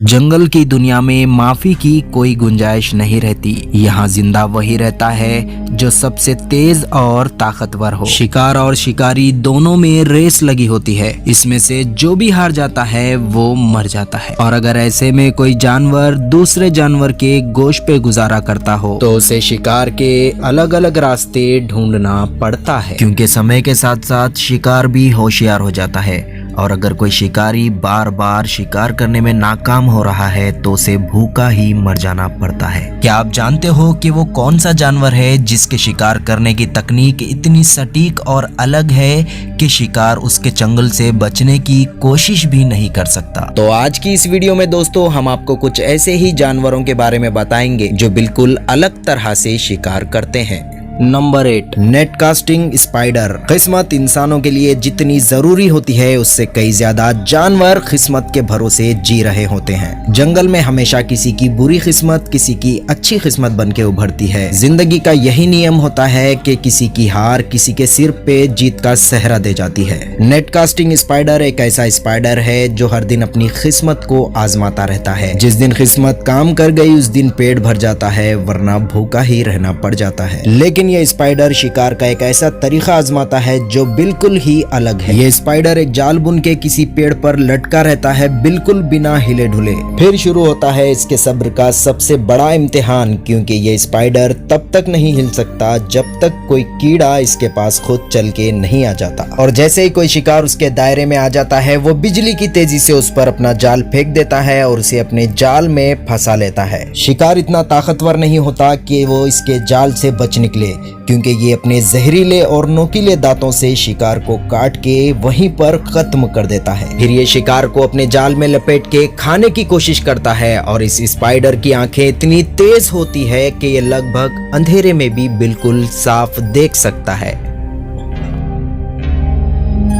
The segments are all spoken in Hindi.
जंगल की दुनिया में माफी की कोई गुंजाइश नहीं रहती। यहाँ जिंदा वही रहता है जो सबसे तेज और ताकतवर हो। शिकार और शिकारी दोनों में रेस लगी होती है। इसमें से जो भी हार जाता है वो मर जाता है। और अगर ऐसे में कोई जानवर दूसरे जानवर के गोश्त पे गुजारा करता हो तो उसे शिकार के अलग अलग रास्ते ढूंढना पड़ता है, क्योंकि समय के साथ साथ शिकार भी होशियार हो जाता है। और अगर कोई शिकारी बार बार शिकार करने में नाकाम हो रहा है तो उसे भूखा ही मर जाना पड़ता है। क्या आप जानते हो कि वो कौन सा जानवर है जिसके शिकार करने की तकनीक इतनी सटीक और अलग है कि शिकार उसके चंगुल से बचने की कोशिश भी नहीं कर सकता? तो आज की इस वीडियो में दोस्तों हम आपको कुछ ऐसे ही जानवरों के बारे में बताएंगे जो बिल्कुल अलग तरह से शिकार करते हैं। Number 8, net casting spider. किस्मत इंसानों के लिए जितनी जरूरी होती है उससे कई ज्यादा जानवर किस्मत के भरोसे जी रहे होते हैं। जंगल में हमेशा किसी की बुरी किस्मत किसी की अच्छी किस्मत बन के उभरती है। जिंदगी का यही नियम होता है कि किसी की हार किसी के सिर पे जीत का सेहरा दे जाती है। नेट कास्टिंग स्पाइडर एक ऐसा स्पाइडर है जो हर दिन अपनी किस्मत को आजमाता रहता है। जिस दिन किस्मत काम कर गई उस दिन पेट भर जाता है, वरना भूखा ही रहना पड़ जाता है। लेकिन ये स्पाइडर शिकार का एक ऐसा तरीका आजमाता है जो बिल्कुल ही अलग है। ये स्पाइडर एक जाल बुन के किसी पेड़ पर लटका रहता है, बिल्कुल बिना हिले ढुले। फिर शुरू होता है इसके सब्र का सबसे बड़ा इम्तिहान, क्योंकि ये स्पाइडर तब तक नहीं हिल सकता जब तक कोई कीड़ा इसके पास खुद चल के नहीं आ जाता। और जैसे ही कोई शिकार उसके दायरे में आ जाता है वो बिजली की तेजी से उस पर अपना जाल फेंक देता है और उसे अपने जाल में फंसा लेता है। शिकार इतना ताकतवर नहीं होता कि वो इसके जाल से बच निकले, क्योंकि ये अपने जहरीले और नोकीले दांतों से शिकार को काट के वहीं पर खत्म कर देता है। फिर ये शिकार को अपने जाल में लपेट के खाने की कोशिश करता है। और इस स्पाइडर की आंखें इतनी तेज होती है कि ये लगभग अंधेरे में भी बिल्कुल साफ देख सकता है।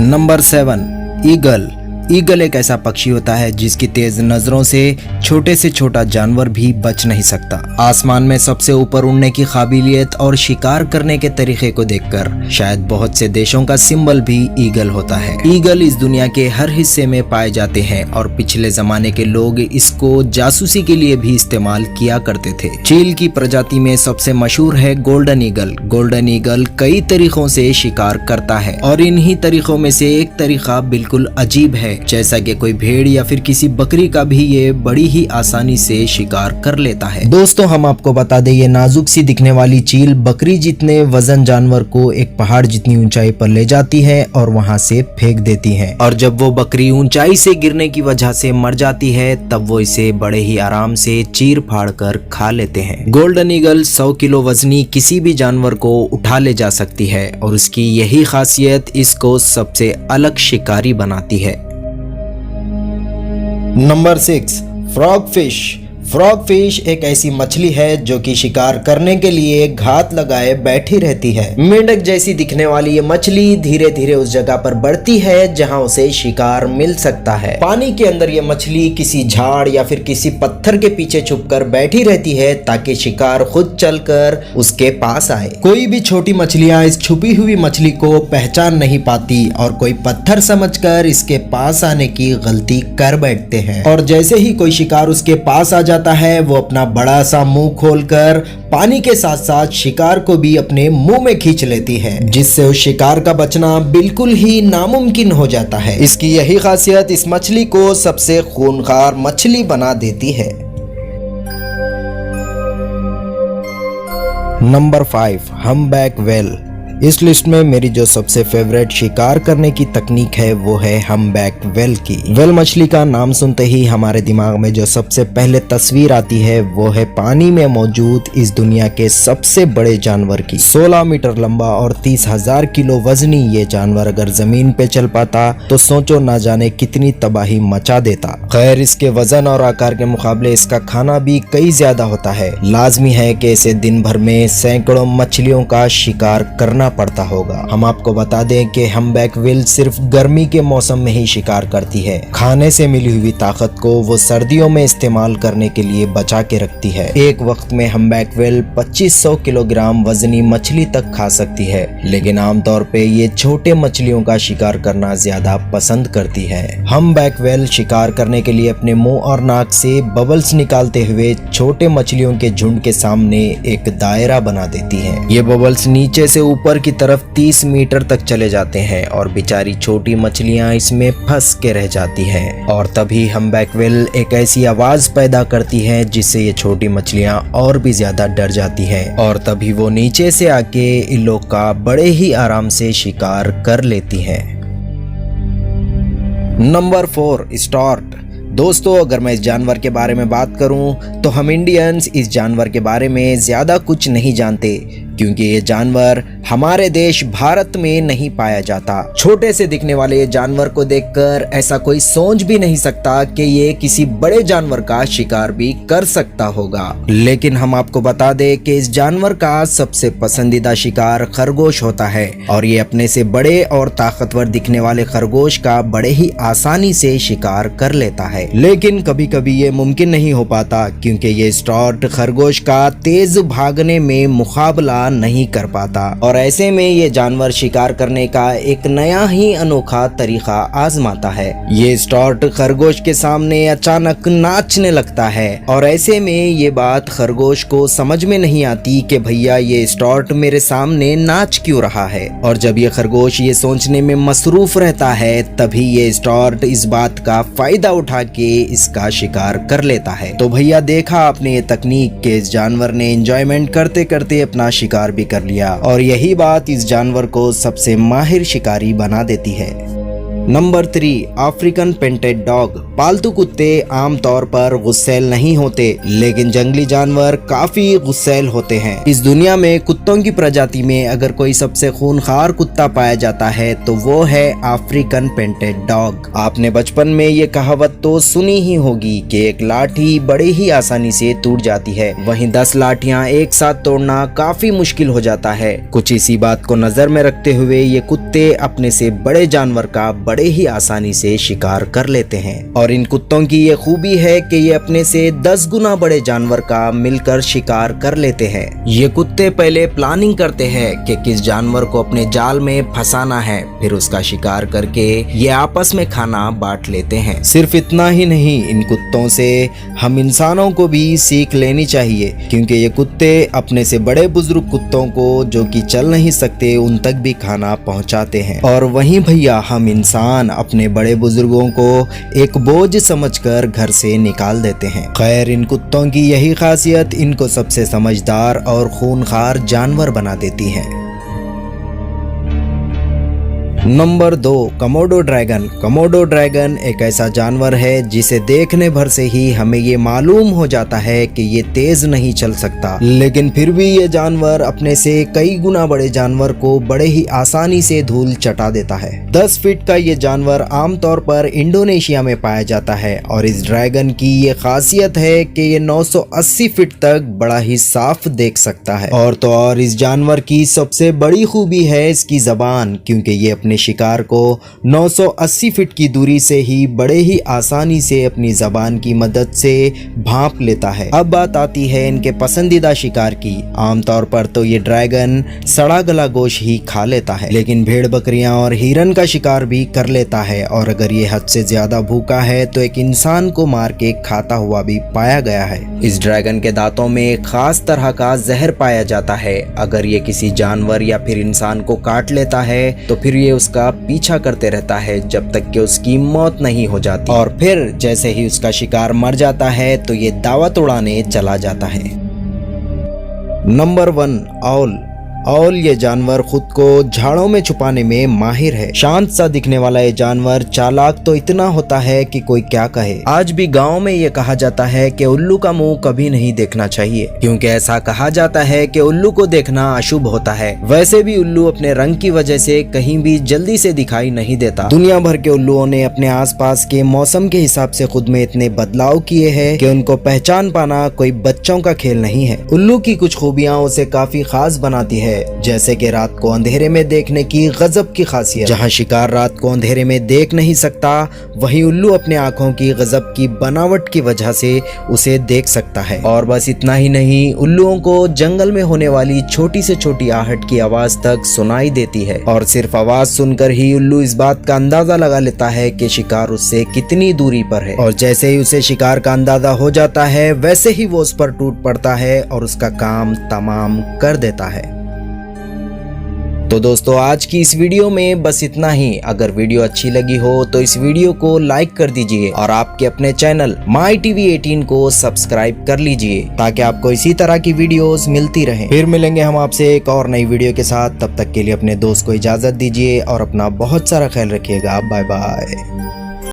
Number 7, eagle. ईगल एक ऐसा पक्षी होता है जिसकी तेज नजरों से छोटे से छोटा जानवर भी बच नहीं सकता। आसमान में सबसे ऊपर उड़ने की काबिलियत और शिकार करने के तरीके को देखकर शायद बहुत से देशों का सिंबल भी ईगल होता है। ईगल इस दुनिया के हर हिस्से में पाए जाते हैं और पिछले जमाने के लोग इसको जासूसी के लिए भी इस्तेमाल किया करते थे। चील की प्रजाति में सबसे मशहूर है गोल्डन ईगल। गोल्डन ईगल कई तरीकों से शिकार करता है और इन्हीं तरीकों में से एक तरीका बिल्कुल अजीब है। जैसा कि कोई भेड़ या फिर किसी बकरी का भी ये बड़ी ही आसानी से शिकार कर लेता है। दोस्तों हम आपको बता दें, ये नाजुक सी दिखने वाली चील बकरी जितने वजन जानवर को एक पहाड़ जितनी ऊंचाई पर ले जाती है और वहां से फेंक देती है। और जब वो बकरी ऊंचाई से गिरने की वजह से मर जाती है तब वो इसे बड़े ही आराम से चीर फाड़ कर खा लेते हैं। गोल्डन ईगल 100 किलो वजनी किसी भी जानवर को उठा ले जा सकती है और उसकी यही खासियत इसको सबसे अलग शिकारी बनाती है। Number 6, frog fish. Frog fish एक ऐसी मछली है जो कि शिकार करने के लिए घात लगाए बैठी रहती है। मेंढक जैसी दिखने वाली ये मछली धीरे धीरे उस जगह पर बढ़ती है जहां उसे शिकार मिल सकता है। पानी के अंदर ये मछली किसी झाड़ या फिर किसी पत्थर के पीछे छुपकर बैठी रहती है ताकि शिकार खुद चलकर उसके पास आए। कोई भी छोटी मछलियां इस छुपी हुई मछली को पहचान नहीं पाती और कोई पत्थर समझकर इसके पास आने की गलती कर बैठते हैं। और जैसे ही कोई शिकार उसके पास आ जाता है वो अपना बड़ा सा मुंह खोलकर पानी के साथ साथ शिकार को भी अपने मुंह में खींच लेती है, जिससे उस शिकार का बचना बिल्कुल ही नामुमकिन हो जाता है। इसकी यही खासियत इस मछली को सबसे खूंखार मछली बना देती है। Number 5, humpback whale. इस लिस्ट में मेरी जो सबसे फेवरेट शिकार करने की तकनीक है वो है हम्बैक व्हेल की। व्हेल मछली का नाम सुनते ही हमारे दिमाग में जो सबसे पहले तस्वीर आती है वो है पानी में मौजूद इस दुनिया के सबसे बड़े जानवर की। 16 मीटर लंबा और 30,000 किलो वजनी ये जानवर अगर जमीन पे चल पाता तो सोचो ना जाने कितनी तबाही मचा देता। खैर इसके वजन और आकार के मुकाबले इसका खाना भी कई ज्यादा होता है। लाजमी है कि इसे दिन भर में सैकड़ों मछलियों का शिकार करना करना पड़ता होगा। हम आपको बता दें कि हम्बैक व्हेल सिर्फ गर्मी के मौसम में ही शिकार करती है। खाने से मिली हुई ताकत को वो सर्दियों में इस्तेमाल करने के लिए बचा के रखती है। एक वक्त में हम्बैक व्हेल 2500 किलोग्राम वजनी मछली तक खा सकती है, लेकिन आमतौर पे ये छोटे मछलियों का शिकार करना ज्यादा पसंद करती है। हम्बैक व्हेल शिकार करने के लिए अपने मुंह और नाक से बबल्स निकालते हुए छोटे मछलियों के झुंड के सामने एक दायरा बना देती है। ये बबल्स नीचे से ऊपर की तरफ 30 मीटर तक चले जाते हैं और बेचारी छोटी मछलियां इसमें फंस के रह जाती हैं। और तभी हम्बैक व्हेल एक ऐसी आवाज पैदा करती है जिससे ये छोटी मछलियां और भी ज्यादा डर जाती हैं और तभी वो नीचे से आके इन लोग का बड़े ही आराम से शिकार कर लेती हैं। Number 4, stork. दोस्तों, अगर मैं इस जानवर के बारे में बात करूं तो हम इंडियंस इस जानवर के बारे में ज्यादा कुछ नहीं जानते, क्योंकि ये जानवर हमारे देश भारत में नहीं पाया जाता। छोटे से दिखने वाले ये जानवर को देखकर ऐसा कोई सोच भी नहीं सकता कि ये किसी बड़े जानवर का शिकार भी कर सकता होगा। लेकिन हम आपको बता दें कि इस जानवर का सबसे पसंदीदा शिकार खरगोश होता है और ये अपने से बड़े और ताकतवर दिखने वाले खरगोश का बड़े ही आसानी से शिकार कर लेता है। लेकिन कभी कभी ये मुमकिन नहीं हो पाता, क्योंकि ये स्टॉर्क खरगोश का तेज भागने में मुकाबला नहीं कर पाता और ऐसे में ये जानवर शिकार करने का एक नया ही अनोखा तरीका आजमाता है। ये स्टॉर्क खरगोश के सामने अचानक नाचने लगता है और ऐसे में ये बात खरगोश को समझ में नहीं आती कि भैया ये स्टॉर्क मेरे सामने नाच क्यों रहा है। और जब ये खरगोश ये सोचने में मसरूफ रहता है, तभी ये स्टॉर्क इस बात का फायदा उठा के इसका शिकार कर लेता है। तो भैया देखा आपने ये तकनीक के इस जानवर ने एंजॉयमेंट करते करते अपना शिकार भी कर लिया और यही बात इस जानवर को सबसे माहिर शिकारी बना देती है। Number 3, African painted dog. पालतू कुत्ते आमतौर पर गुस्सैल नहीं होते, लेकिन जंगली जानवर काफी गुस्सैल होते हैं। इस दुनिया में कुत्तों की प्रजाति में अगर कोई सबसे खूनखार कुत्ता पाया जाता है तो वो है अफ्रीकन पेंटेड डॉग। आपने बचपन में ये कहावत तो सुनी ही होगी कि एक लाठी बड़े ही आसानी से टूट जाती है, वहीं 10 लाठियां एक साथ तोड़ना काफी मुश्किल हो जाता है। कुछ इसी बात को नजर में रखते हुए ये कुत्ते अपने से बड़े जानवर का बड़े ही आसानी से शिकार कर लेते हैं। और इन कुत्तों की ये खूबी है कि ये अपने से 10 गुना बड़े जानवर का मिलकर शिकार कर लेते हैं। ये कुत्ते पहले प्लानिंग करते हैं कि किस जानवर को अपने जाल में फंसाना है, फिर उसका शिकार करके ये आपस में खाना बांट लेते हैं। सिर्फ इतना ही नहीं, इन कुत्तों से हम इंसानों को भी सीख लेनी चाहिए, क्योंकि ये कुत्ते अपने से बड़े बुजुर्ग कुत्तों को जो कि चल नहीं सकते उन तक भी खाना पहुंचाते हैं। और वहीं भैया हम इंसान अपने बड़े बुजुर्गों को एक बोझ समझकर घर से निकाल देते हैं। खैर, इन कुत्तों की यही खासियत इनको सबसे समझदार और खूनखार जानवर बना देती है। Number 2, Komodo dragon. Komodo dragon एक ऐसा जानवर है जिसे देखने भर से ही हमें ये मालूम हो जाता है कि ये तेज नहीं चल सकता, लेकिन फिर भी ये जानवर अपने से कई गुना बड़े जानवर को बड़े ही आसानी से धूल चटा देता है। 10 फीट का ये जानवर आमतौर पर इंडोनेशिया में पाया जाता है और इस ड्रैगन की ये खासियत है कि ये 980 फीट तक बड़ा ही साफ देख सकता है। और तो और इस जानवर की सबसे बड़ी खूबी है इसकी जबान, क्योंकि ये अपने शिकार को 980 फीट की दूरी से ही बड़े ही आसानी से अपनी जबान की मदद से भांप लेता है। अब बात आती है इनके पसंदीदा शिकार की। आमतौर पर तो ये ड्रैगन सड़ा गला गोश्त ही खा लेता है, लेकिन भेड़ बकरियां और हिरन का शिकार भी कर लेता है और अगर ये हद से ज्यादा भूखा है तो एक इंसान को मार के खाता हुआ भी पाया गया है। इस ड्रैगन के दांतों में एक खास तरह का जहर पाया जाता है। अगर ये किसी जानवर या फिर इंसान को काट लेता है तो फिर ये उसका पीछा करते रहता है जब तक कि उसकी मौत नहीं हो जाती, और फिर जैसे ही उसका शिकार मर जाता है तो ये दावत उड़ाने चला जाता है। नंबर 1, औल। औल ये जानवर खुद को झाड़ों में छुपाने में माहिर है। शांत सा दिखने वाला ये जानवर चालाक तो इतना होता है कि कोई क्या कहे। आज भी गांव में ये कहा जाता है कि उल्लू का मुंह कभी नहीं देखना चाहिए, क्योंकि ऐसा कहा जाता है कि उल्लू को देखना अशुभ होता है। वैसे भी उल्लू अपने रंग की वजह से कहीं भी जल्दी से दिखाई नहीं देता। दुनिया भर के उल्लुओं ने अपने आसपास के मौसम के हिसाब से खुद में इतने बदलाव किए हैं कि उनको पहचान पाना कोई बच्चों का खेल नहीं है। उल्लू की कुछ खूबियां उसे काफी खास बनाती है, है, जैसे कि रात को अंधेरे में देखने की गजब की खासियत। जहाँ शिकार रात को अंधेरे में देख नहीं सकता, वहीं उल्लू अपने आंखों की गजब की बनावट की वजह से उसे देख सकता है। और बस इतना ही नहीं, उल्लुओं को जंगल में होने वाली छोटी से छोटी आहट की आवाज तक सुनाई देती है और सिर्फ आवाज सुनकर ही उल्लू इस बात का अंदाजा लगा लेता है कि शिकार उससे कितनी दूरी पर है। और जैसे ही उसे शिकार का अंदाजा हो जाता है, वैसे ही वो उस पर टूट पड़ता है और उसका काम तमाम कर देता है। तो दोस्तों, आज की इस वीडियो में बस इतना ही। अगर वीडियो अच्छी लगी हो तो इस वीडियो को लाइक कर दीजिए और आपके अपने चैनल माई टीवी 18 को सब्सक्राइब कर लीजिए ताकि आपको इसी तरह की वीडियोस मिलती रहें। फिर मिलेंगे हम आपसे एक और नई वीडियो के साथ। तब तक के लिए अपने दोस्त को इजाजत दीजिए और अपना बहुत सारा ख्याल रखिएगा। Bye bye.